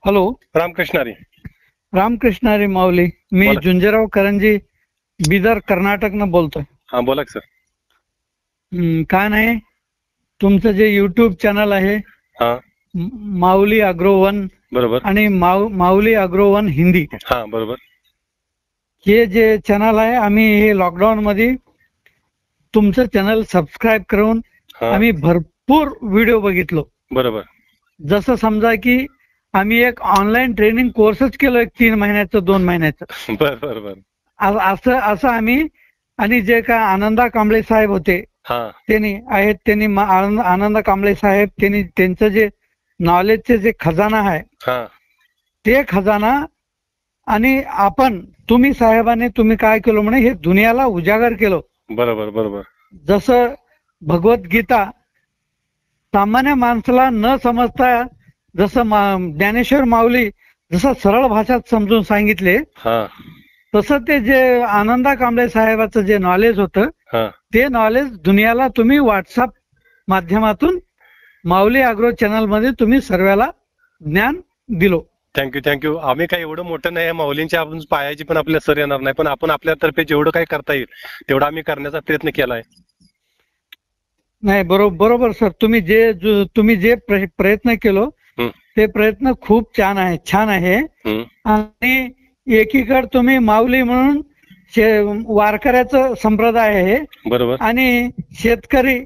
Hello. रामकृष्णारी. रामकृष्णारी माऊली. मी बोला. झुंजराव करंजी, बिदर, कर्नाटकनं बोलतोय. हा बोला सर. काय नाही, तुमचं जे युट्यूब चॅनल आहे हा माऊली अग्रो 1 बरोबर. आणि माऊली अग्रो 1 हिंदी, हा बरोबर. हे जे चॅनल आहे, आम्ही हे लॉकडाऊन मध्ये तुमचं चॅनल सबस्क्राईब करून हा आम्ही भरपूर व्हिडिओ बघितलो. बरोबर. जसं समजा की आम्ही एक ऑनलाईन ट्रेनिंग कोर्सच केलं, 3 महिन्याचं 2 महिन्याचं. बर बर बर. असं असं आम्ही, आणि जे काय आनंदा कांबळे साहेब होते हा त्यांनी आनंद कांबळे साहेब, त्यांनी त्यांचं जे नॉलेजचे जे खजाना आहे हा ते खजाना, आणि तुम्ही साहेबांनी तुम्ही काय केलं म्हणे, हे दुनियाला उजागर केलं. बरोबर बरोबर. जसं भगवद्गीता सामान्य माणसाला न समजता, जसं ज्ञानेश्वर माऊली जसं सरळ भाषेत समजून सांगितले, हा तसं ते जे आनंदा कांबळे साहेबाचं जे नॉलेज होतं हा ते नॉलेज दुनियाला तुम्ही व्हॉट्सअप माध्यमातून माऊली अग्रो चॅनल मध्ये तुम्ही सर्वाला ज्ञान दिलो. Thank you thank you. आम्ही काही एवढं मोठं नाही, माऊलींच्या आपण पायाची पण आपल्या सर येणार नाही, पण आपण आपल्यातर्फे जेवढं काही करता येईल तेवढं आम्ही करण्याचा प्रयत्न केलाय. नाही, बरोबर सर. तुम्ही जे प्रयत्न केलो ते प्रयत्न खूप छान आहे. आणि एकीकडे तुम्ही माऊली म्हणून वारकऱ्याचं संप्रदाय आहे. बरोबर. आणि शेतकरी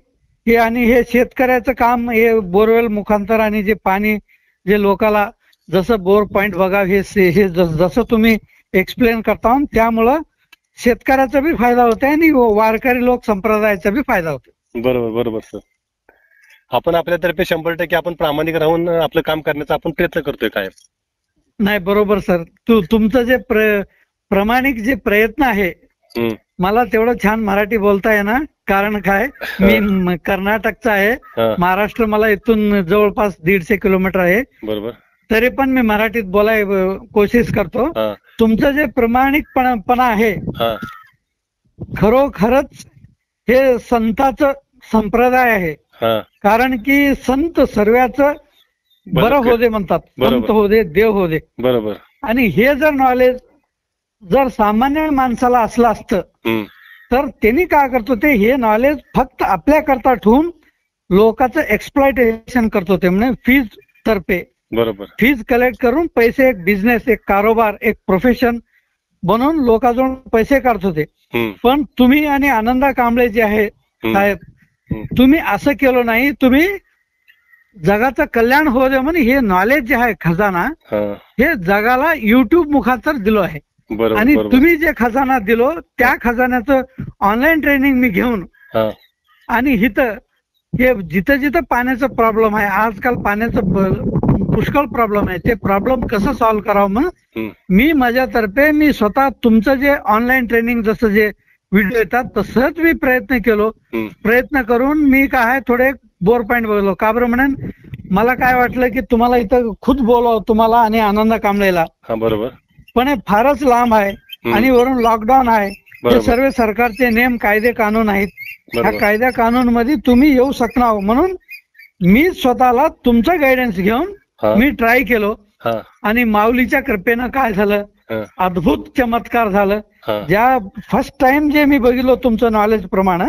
हे शेतकऱ्याचं काम, हे बोरवेल मुखांतर आणि जे पाणी जे लोकाला जसं बोर पॉइंट बघा, हे जसं तुम्ही एक्सप्लेन करता, त्यामुळं शेतकऱ्याचा बी फायदा होतो आणि वारकरी लोक संप्रदायाचा बी फायदा होतो. बरोबर बरोबर सर. आपण आपल्यातर्फे 100% आपण प्रामाणिक राहून आपलं काम करण्याचा आपण प्रयत्न करतोय काय. नाही, बरोबर सर. तुमचं जे प्रामाणिक जे प्रयत्न आहे, मला तेवढं छान मराठी बोलता येणार. कारण काय, मी कर्नाटकचा आहे, महाराष्ट्र मला इथून जवळपास 150 किलोमीटर आहे. बरोबर. तरी पण मी मराठीत बोलाय कोशिश करतो. तुमचं जे प्रामाणिकपणा आहे, खरोखरच हे संताचं संप्रदाय आहे. कारण की संत सर्वांचं बरं हो दे म्हणतात, संत हो दे, देव हो दे. बरोबर. आणि हे जर नॉलेज जर सामान्य माणसाला असलं असतं तर त्यांनी काय करतो, ते हे नॉलेज फक्त आपल्या करता ठेवून लोकांचं एक्सप्लॉयटेशन करतो. ते म्हणजे फीज तर्फे बरोबर फीज कलेक्ट करून पैसे, एक बिझनेस, एक कारोबार, एक प्रोफेशन बनवून लोकांजवळ पैसे काढत होते. पण तुम्ही आणि आनंदा कांबळे जे आहे साहेब, तुम्ही असं केलं नाही. तुम्ही जगाचं कल्याण होऊ दे म्हणून हे नॉलेज जे आहे, खजाना, हे जगाला युट्यूब मुखांतर दिलो आहे. आणि तुम्ही जे खजाना दिलो, त्या खजान्याचं ऑनलाईन ट्रेनिंग मी घेऊन, आणि इथं हे जिथं पाण्याचं प्रॉब्लेम आहे, आजकाल पाण्याचं पुष्कळ प्रॉब्लेम आहे, ते प्रॉब्लेम कसं सॉल्व्ह करावं म्हणून मी माझ्यातर्फे मी स्वतः तुमचं जे ऑनलाईन ट्रेनिंग जसं जे व्हिडिओ येतात तसंच मी प्रयत्न करून मी काय थोडे बोर पॉईंट बघलो. का बरं म्हणून मला काय वाटलं की तुम्हाला इथं खुद बोलावं, तुम्हाला आणि आनंद कांबळेला. बरोबर. पण हे फारच लांब आहे आणि वरून लॉकडाऊन आहे. हे सर्व सरकारचे नेम, कायदे, कानून आहेत. ह्या कायद्या कानून मध्ये तुम्ही येऊ शकणार म्हणून मी स्वतःला तुमचं गायडन्स घेऊन मी ट्राय केलो. आणि माऊलीच्या कृपेनं काय झालं, अद्भुत चमत्कार झालं. ज्या फर्स्ट टाइम जे मी बघितलं तुमचं नॉलेज प्रमाणे,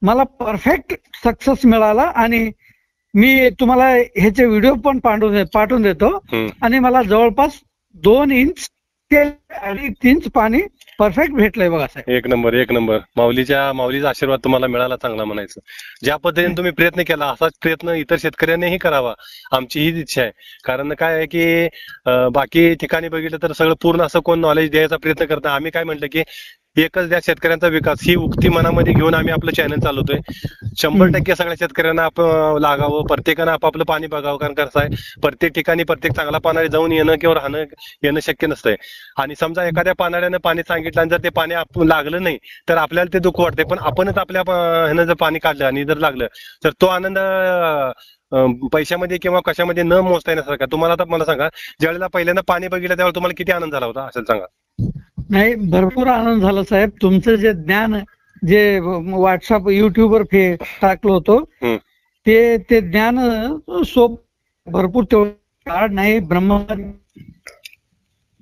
मला परफेक्ट सक्सेस मिळाला. आणि मी तुम्हाला ह्याचे व्हिडिओ पण पाठवून देतो. आणि मला जवळपास 2 इंच ते 2.5 इंच पाणी परफेक्ट भेटलंय बघा साहेब. एक नंबर. माऊलीचा आशीर्वाद तुम्हाला मिळाला चांगला म्हणायचं. ज्या पद्धतीने तुम्ही प्रयत्न केला, असाच प्रयत्न इतर शेतकऱ्यांनीही करावा, आमची ही इच्छा आहे. कारण काय आहे की बाकी ठिकाणी बघितलं तर सगळं पूर्ण असं कोण नॉलेज द्यायचा प्रयत्न करतं. आम्ही काय म्हटलं की एकच द्या शेतकऱ्यांचा विकास, ही उक्ती मनामध्ये घेऊन आम्ही आपलं चॅनल चालवतोय. 100% सगळ्या शेतकऱ्यांना आपण लागावं, प्रत्येकानं आपापलं पाणी बघावं. कारण कसं आहे, प्रत्येक ठिकाणी प्रत्येक चांगला पानारी जाऊन येणं किंवा येणं शक्य नसतंय. आणि समजा एखाद्या पानाऱ्यानं पाणी सांगितलं आणि जर ते पाणी लागलं नाही तर आपल्याला ते दुःख वाटतंय. पण आपणच आपल्या ह्यानं जर पाणी काढलं आणि जर लागलं तर तो आनंद पैशामध्ये किंवा कशामध्ये न मोजता येण्यासारखा. तुम्हाला आता मला सांगा, ज्यावेळेला पहिल्यांदा पाणी बघितलं त्यावेळेला तुम्हाला किती आनंद झाला होता असेल सांगा. नाही, भरपूर आनंद झाला साहेब. तुमचं जे ज्ञान जे व्हॉट्सअप, युट्यूबवर टाकलं होतं ते ज्ञान भरपूर कार्ड नाही ब्रह्म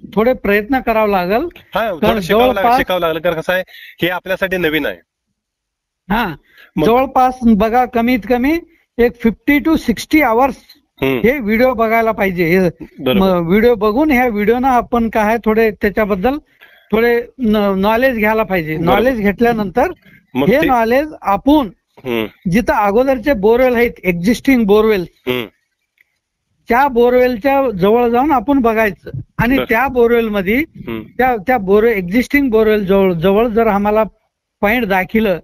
थोडे प्रयत्न करावं लागेल. शिकावं लागलं कारण कसं आहे हे आपल्यासाठी नवीन आहे. हा जवळपास बघा कमीत कमी एक 50 to 60 आवर्स हे व्हिडिओ बघायला पाहिजे. व्हिडिओ बघून ह्या व्हिडिओनं आपण काय थोडे त्याच्याबद्दल थोडे नॉलेज घ्यायला पाहिजे. नॉलेज घेतल्यानंतर हे नॉलेज आपण जिथं अगोदरचे बोरवेल आहेत एक्झिस्टिंग बोरवेल त्या बोरवेलच्या जवळ जाऊन आपण बघायचं आणि त्या बोरवेल मध्ये त्या एक्झिस्टिंग बोरवेल जवळ जर आम्हाला पॉइंट दाखिलं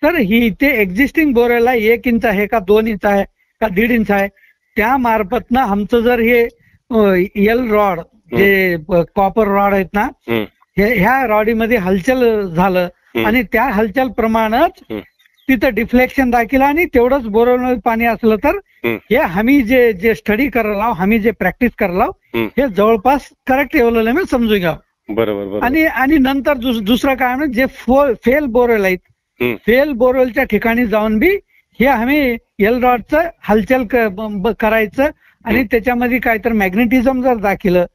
तर ही इथे एक्झिस्टिंग बोरवेलला 1 इंच आहे का 2 इंच आहे का 1.5 इंच आहे त्या मार्फतनं आमचं जर हे एल रॉड जे कॉपर रॉड आहेत ना ह्या रॉडीमध्ये हलचल झालं आणि त्या हलचल प्रमाणात तिथं डिफ्लेक्शन दाखिलं आणि तेवढंच बोरवेलमध्ये पाणी असलं तर हे आम्ही जे स्टडी करायला आम्ही जे प्रॅक्टिस करायला हे जवळपास करेक्ट एवढं समजून घ्या. बरोबर. आणि नंतर दुसरं काय म्हणजे जे फेल बोरवेल आहेत फेल बोरवेलच्या ठिकाणी जाऊन बी हे आम्ही एल रॉडचं हलचल करायचं आणि त्याच्यामध्ये काहीतरी मॅग्नेटिझम जर दाखिलं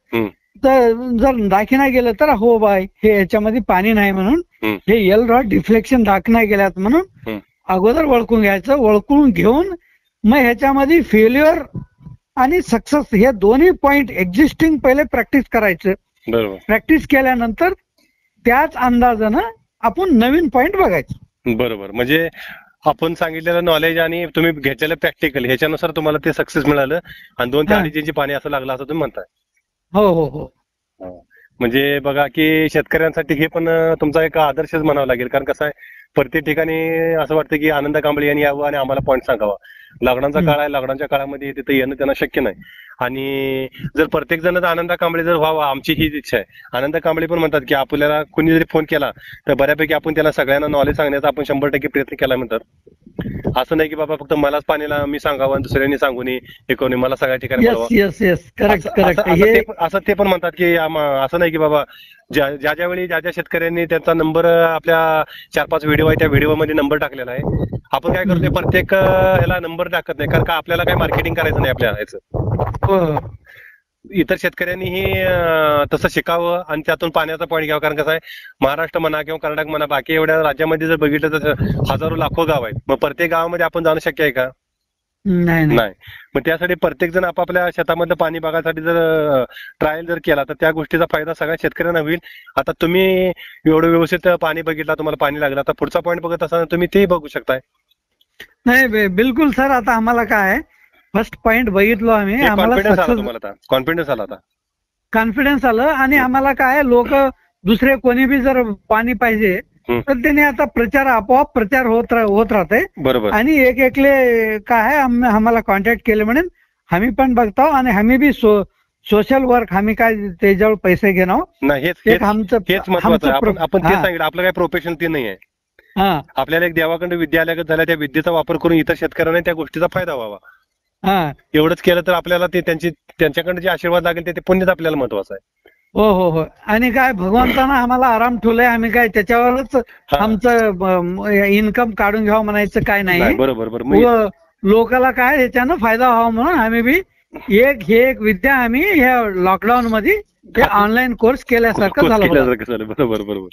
तर जर दाखिना गेलं तर हो बाय हे याच्यामध्ये पाणी नाही म्हणून हे एल रॉड डिफ्लेक्शन दाखना गेल्यात म्हणून अगोदर ओळखून घ्यायचं. ओळखून घेऊन मग ह्याच्यामध्ये फेल्युअर आणि सक्सेस हे दोन्ही पॉइंट एक्झिस्टिंग पहिले प्रॅक्टिस करायचं. प्रॅक्टिस केल्यानंतर त्याच अंदाजानं आपण नवीन पॉइंट बघायचं. बरोबर. म्हणजे आपण सांगितलेलं नॉलेज आणि तुम्ही घेतलेलं प्रॅक्टिकल ह्याच्यानुसार तुम्हाला ते सक्सेस मिळालं आणि 2 ते 2.5 इंच पाणी असं लागलं असं तुम्ही म्हणताय. हो हो हो. म्हणजे बघा की शेतकऱ्यांसाठी हे पण तुमचा एक आदर्शच म्हणावा लागेल कारण कसं आहे प्रत्येक ठिकाणी असं वाटतं की आनंद कांबळे यांनी यावं आणि आम्हाला पॉईंट सांगावा. लॉकडाऊनचा काळ आहे लॉकडाऊनच्या काळामध्ये तिथे येणं त्यांना शक्य नाही आणि जर प्रत्येक जण आनंद कांबळे जर व्हावा आमची ही इच्छा आहे. आनंद कांबळे पण म्हणतात की आपल्याला कोणी जरी फोन केला तर बऱ्यापैकी आपण त्याला सगळ्यांना नॉलेज सांगण्याचा आपण 100% प्रयत्न केला म्हणतात. असं नाही की बाबा फक्त मलाच पाणीला मी सांगावं दुसऱ्यांनी सांगू नये हे कोणी मला सगळ्या ठिकाणी असं ते पण म्हणतात की असं नाही की बाबा ज्या वेळी ज्या शेतकऱ्यांनी त्यांचा नंबर आपल्या 4-5 व्हिडिओ आहे त्या व्हिडिओमध्ये नंबर टाकलेला आहे. आपण काय करतोय प्रत्येक ह्याला नंबर टाकत नाही कारण का आपल्याला काय मार्केटिंग करायचं नाही आपल्या ह्याचं. इतर शेतकऱ्यांनीही तसं शिकावं आणि त्यातून पाण्याचा पॉईंट घ्यावं कारण कसं आहे महाराष्ट्र म्हणा किंवा कर्नाटक म्हणा बाकी एवढ्या राज्यामध्ये जर बघितलं तर हजारो लाखो गाव आहेत. मग प्रत्येक गावामध्ये आपण जाणं शक्य आहे का? नाही. मग त्यासाठी प्रत्येक जण आपापल्या शेतामधलं पाणी बघायसाठी जर ट्रायल जर केला तर त्या गोष्टीचा फायदा सगळ्या शेतकऱ्यांना होईल. आता तुम्ही एवढं व्यवस्थित पाणी बघितलं तुम्हाला पाणी लागलं आता पुढचा पॉईंट बघत असताना तुम्ही तेही बघू शकताय. नाही बिलकुल सर. आता आम्हाला काय फर्स्ट पॉइंट बघितलो आम्ही कॉन्फिडन्स आला आता कॉन्फिडन्स आलं आणि आम्हाला काय लोक दुसरे कोणी बी जर पाणी पाहिजे तर त्याने आता प्रचार आपोआप प्रचार होत राहते. बरोबर. आणि एकले काय आम्हाला कॉन्टॅक्ट केले म्हणून आम्ही पण बघतो आणि आम्ही बी सोशल वर्क आम्ही काय त्याच्यावर पैसे घेणार नाही हेच महत्वाचं. आपण ते सांगितलं आपलं काय प्रोफेशन ते नाही आहे. आपल्याला एक देवाकडे विद्या आल्यागत झाल्या त्या विद्येचा वापर करून इतर शेतकऱ्यांना त्या गोष्टीचा फायदा व्हावा एवढंच केलं तर आपल्याला ते त्यांच्याकडे जे आशीर्वाद लागेल ते पुण्यच आपल्याला महत्वाचं आहे. हो हो हो. आणि काय भगवंतानं आम्हाला आराम ठेवलाय आम्ही काय त्याच्यावरच आमचं इन्कम काढून घ्यावं म्हणायचं काय नाही. बरोबर. लोकाला काय ह्याच्यानं फायदा व्हावा म्हणून आम्ही बी एक विद्या आम्ही ह्या लॉकडाऊन मध्ये ऑनलाईन कोर्स केल्यासारखं झालं. बरोबर.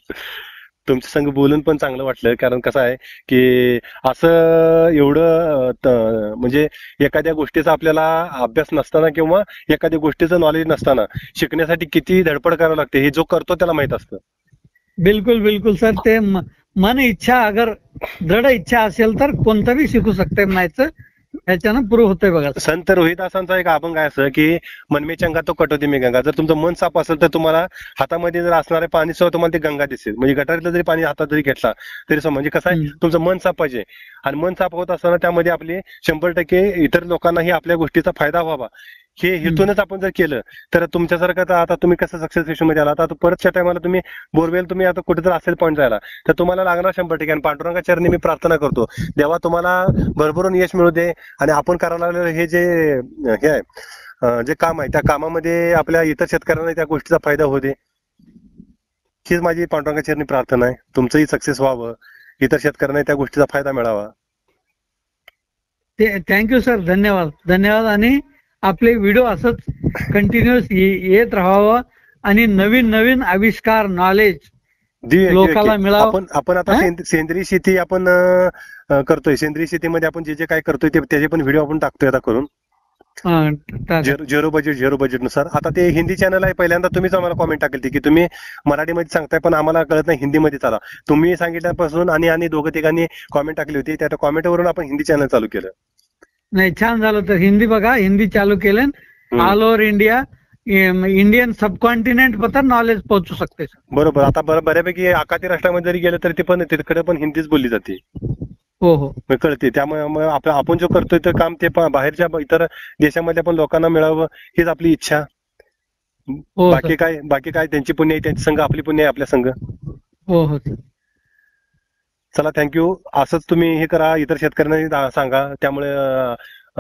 तुमच्या संग बोलून पण चांगलं वाटलं कारण कसं आहे की असं एवढं म्हणजे एखाद्या गोष्टीचा आपल्याला अभ्यास नसताना किंवा एखाद्या गोष्टीचं नॉलेज नसताना शिकण्यासाठी किती धडपड करावं लागते हे जो करतो त्याला माहित असतं. बिलकुल सर. ते मन इच्छा अगर दृढ इच्छा असेल तर कोणतंही शिकू शकते म्हणायचं ह्याच्यानं प्रूव्ह होतंय बघा. संत रोहिदासांचा एक अभंग आहे असं की मन में चंगा तो कटोती मी गंगा. जर तुमचं मन साफ असेल तर तुम्हाला हातामध्ये जर असणारे पाणी सुद्धा तुम्हाला ती गंगा दिसेल. म्हणजे गटारीतलं जरी पाणी हातात जरी घेतला तरी म्हणजे कसं आहे तुमचं मन साफ पाहिजे आणि मन साफ होत असताना त्यामध्ये आपले 100% इतर लोकांनाही आपल्या गोष्टीचा फायदा व्हावा हे हेतूनच आपण जर केलं तर तुमच्यासारखं आता तुम्ही कसं सक्सेस रेशो मध्ये आला आता परतच्या टायमाला तुम्ही बोरवेल तुम्ही आता कुठे जर असेल पॉईंट जायला तर तुम्हाला लागणार 100%. आणि पांडुरंगा चरणी मी प्रार्थना करतो देवा तुम्हाला भरभरून यश मिळू दे आणि आपण करायला लागलेलं हे जे काम आहे त्या कामामध्ये आपल्या इतर शेतकऱ्यांना त्या गोष्टीचा फायदा होऊ दे हीच माझी पांडुरंगा चरणी प्रार्थना आहे. तुमचंही सक्सेस व्हावं इतर शेतकऱ्यांना त्या गोष्टीचा फायदा मिळावा. Thank you sir. धन्यवाद. आणि आपले व्हिडिओ असंच कंटिन्युअस येत राहावं आणि नवीन नवीन आविष्कार नॉलेज लोकांना मिळावं. आपण आता सेंद्रिय शेती आपण करतोय. सेंद्रिय शेतीमध्ये आपण जे काय करतोय त्याचे पण व्हिडिओ आपण टाकतोय आता करून झिरो बजेट नुसार. आता ते हिंदी चॅनल आहे. पहिल्यांदा तुम्हीच आम्हाला कॉमेंट टाकली की तुम्ही मराठीमध्ये सांगताय पण आम्हाला कळत नाही हिंदीमध्ये चाला. तुम्ही सांगितल्यापासून आणि दोघं तिघांनी कॉमेंट टाकली होती. त्या कॉमेंटवरून आपण हिंदी चॅनल चालू केलं. नाही छान झालं. तर हिंदी बघा, हिंदी चालू केलं. All over India, Indian subcontinent पर्यंत नॉलेज पोहोचू शकते. बरोबर. आता बऱ्यापैकी आखाती राष्ट्रामध्ये जरी गेलं तर तिकडे पण हिंदीच बोलली जाते. हो हो कळते. त्यामुळे आपण जो करतोय ते काम ते बाहेरच्या इतर देशामधल्या पण लोकांना मिळावं हीच आपली इच्छा. बाकी काय त्यांची पुण्य आहे, त्यांची संघ आपली पुण्य आहे आपल्या संघ. हो हो. चला थँक्यू. असंच तुम्ही हे करा, इतर शेतकऱ्यांना सांगा. त्यामुळे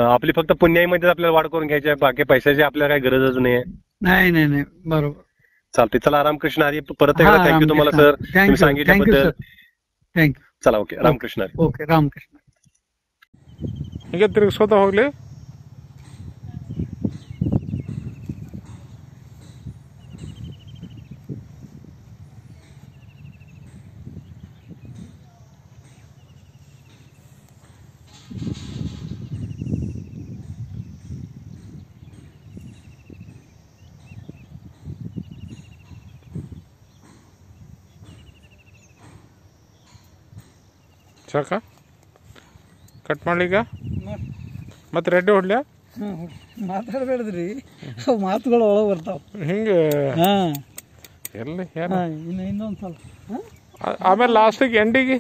आपली फक्त पुण्याईमध्येच आपल्याला वाढ करून घ्यायची आहे. बाकी पैशाची आपल्याला काही गरजच नाही. नाही बरोबर. चालते. चला रामकृष्ण हरी. परत एकदा थँक्यू तुम्हाला सर, तुम्ही सांगितल्याबद्दल. थँक्यू. चला ओके. रामकृष्ण हरी. ओके रामकृष्ण. ಹಿಂಗೆ ತಿರುಗಿಸ್ಕೋತಾ ಹೋಗ್ಲಿ. ಸಾಕ ಕಟ್ ಮಾಡ್ಲಿಗ ಮತ್ತೆ ರೆಡ್ಡಿ ಹೊಡ್ಲ್ಯಾ ಮಾತಾಡಬೇಡ್ರಿ, ಮಾತುಗಳು ಒಳಗೆ ಬರ್ತಾವ ಹಿಂಗೆ ಎಲ್ಲಿ ಇನ್ನೊಂದ್ಸಲ. ಆಮೇಲೆ ಲಾಸ್ಟಿಗೆ ಎಂಡಿಗೆ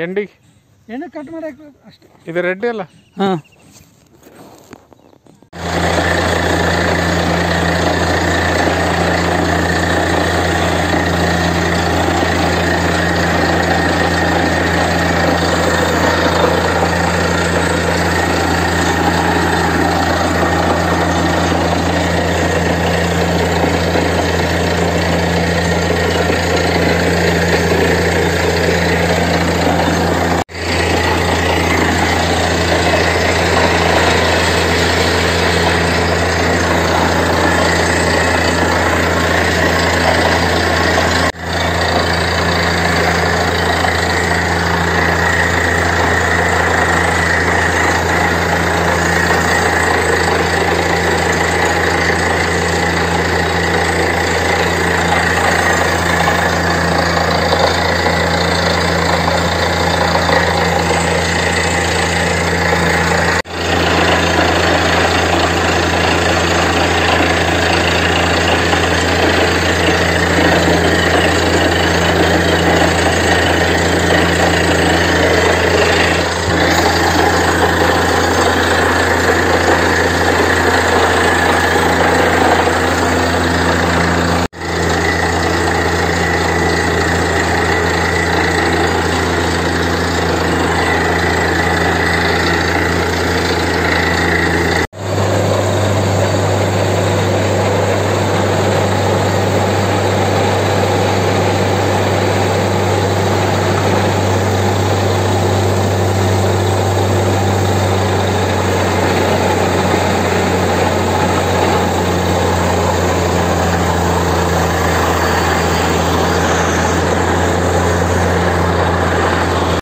ಎಣ್ಣೆ ಕಟ್ ಮಾಡಕ್ಕೆ ಅಷ್ಟೇ. ಇದು ರೆಡ್ಡಿ ಅಲ್ಲ.